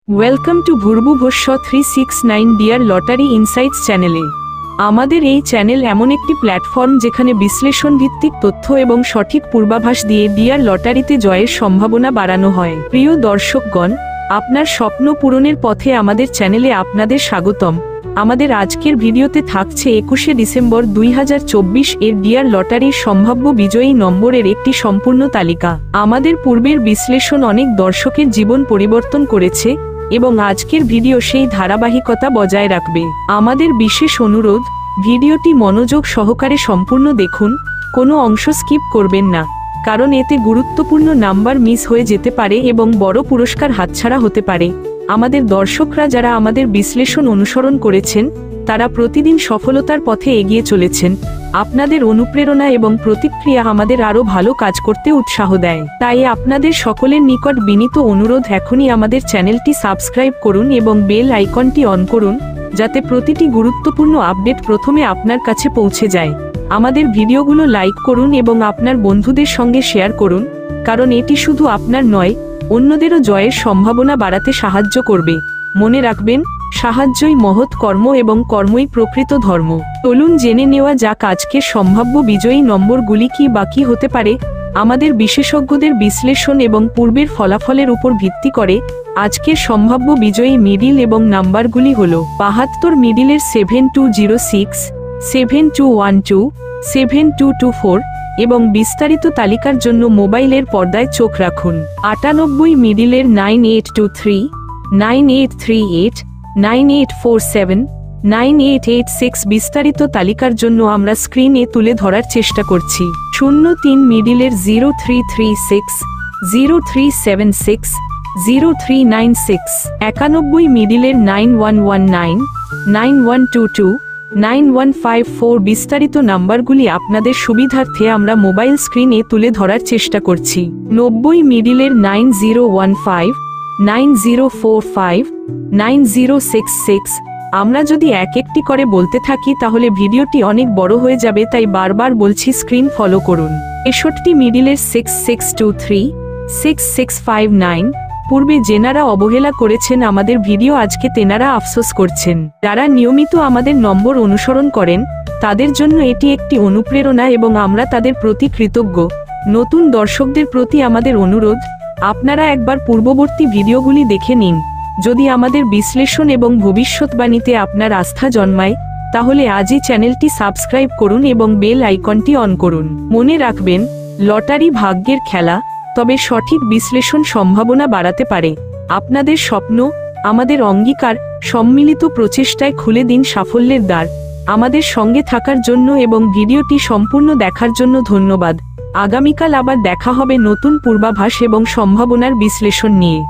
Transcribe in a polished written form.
Welcome to ভূর্ভুভস্য 369 dear lottery insights চ্যানেলে। আমাদের এই চ্যানেল এমন একটি প্ল্যাটফর্ম যেখানে বিশ্লেষণ ভিত্তিক তথ্য এবং সঠিক পূর্বাভাস দিয়ে ডিয়ার লটারিতে জয়ের সম্ভাবনা বাড়ানো হয়। প্রিয় দর্শকগণ, আপনার স্বপ্ন পূরণের পথে আমাদের চ্যানেলে আপনাদের স্বাগতম। আমাদের আজকের ভিডিওতে থাকছে 21শে ডিসেম্বর 2024 এর ডিয়ার লটারির সম্ভাব্য বিজয়ী নম্বরের একটি সম্পূর্ণ তালিকা। আমাদের পূর্বের বিশ্লেষণ অনেক দর্শকের জীবন পরিবর্তন করেছে এবং আজকের ভিডিও সেই ধারাবাহিকতা বজায় রাখবে। আমাদের বিশেষ অনুরোধ, ভিডিওটি মনোযোগ সহকারে সম্পূর্ণ দেখুন, কোনো অংশ স্কিপ করবেন না, কারণ এতে গুরুত্বপূর্ণ নাম্বার মিস হয়ে যেতে পারে এবং বড় পুরস্কার হাতছাড়া হতে পারে। আমাদের দর্শকরা যারা আমাদের বিশ্লেষণ অনুসরণ করেছেন তারা প্রতিদিন সফলতার পথে এগিয়ে চলেছেন। আপনাদের অনুপ্রেরণা এবং প্রতিক্রিয়া আমাদের আরও ভালো কাজ করতে উৎসাহ দেয়। তাই আপনাদের সকলের নিকট বিনীত অনুরোধ, এখনই আমাদের চ্যানেলটি সাবস্ক্রাইব করুন এবং বেল আইকনটি অন করুন, যাতে প্রতিটি গুরুত্বপূর্ণ আপডেট প্রথমে আপনার কাছে পৌঁছে যায়। আমাদের ভিডিওগুলো লাইক করুন এবং আপনার বন্ধুদের সঙ্গে শেয়ার করুন, কারণ এটি শুধু আপনার নয়, অন্যদেরও জয়ের সম্ভাবনা বাড়াতে সাহায্য করবে। মনে রাখবেন, সাহায্যই মহৎ কর্ম এবং কর্মই প্রকৃত ধর্ম। চলুন জেনে নেওয়া যাক আজকের সম্ভাব্য বিজয়ী নম্বরগুলি কি বাকি হতে পারে। আমাদের বিশেষজ্ঞদের বিশ্লেষণ এবং পূর্বের ফলাফলের উপর ভিত্তি করে আজকের সম্ভাব্য বিজয়ী মিডিল এবং নাম্বারগুলি হল 72 মিডিলের 7206, 7212, 7224 এবং বিস্তারিত তালিকার জন্য মোবাইলের পর্দায় চোখ রাখুন। 98 মিডিলের 9823, 9838, 9847, 9886 বিস্তারিত তালিকার জন্য আমরা স্ক্রিনে তুলে ধরার চেষ্টা করছি। 03 মিডিলের 0336, 0376, 0396, 91 মিডিলের 9119, 9122, 9154 বিস্তারিত নাম্বারগুলি আপনাদের সুবিধার্থে আমরা মোবাইল স্ক্রিনে তুলে ধরার চেষ্টা করছি। 90 মিডিলের 9015, 9045, 9066। আমরা যদি এক একটি করে বলতে থাকি তাহলে ভিডিওটি অনেক বড় হয়ে যাবে, তাই বারবার বলছি স্ক্রিন ফলো করুন। 61 মিডিলের 6623, 6659। পূর্বে যেনারা অবহেলা করেছেন আমাদের ভিডিও, আজকে তেনারা আফসোস করছেন। যারা নিয়মিত আমাদের নম্বর অনুসরণ করেন তাদের জন্য এটি একটি অনুপ্রেরণা এবং আমরা তাদের প্রতি কৃতজ্ঞ। নতুন দর্শকদের প্রতি আমাদের অনুরোধ, আপনারা একবার পূর্ববর্তী ভিডিওগুলি দেখে নিন। যদি আমাদের বিশ্লেষণ এবং ভবিষ্যৎবাণীতে আপনার আস্থা জন্মায় তাহলে আজই চ্যানেলটি সাবস্ক্রাইব করুন এবং বেল আইকনটি অন করুন। মনে রাখবেন, লটারি ভাগ্যের খেলা, তবে সঠিক বিশ্লেষণ সম্ভাবনা বাড়াতে পারে। আপনাদের স্বপ্ন, আমাদের অঙ্গীকার, সম্মিলিত প্রচেষ্টায় খুলে দিন সাফল্যের দ্বার। আমাদের সঙ্গে থাকার জন্য এবং ভিডিওটি সম্পূর্ণ দেখার জন্য ধন্যবাদ। আগামীকাল আবার দেখা হবে নতুন পূর্বাভাস এবং সম্ভাবনার বিশ্লেষণ নিয়ে।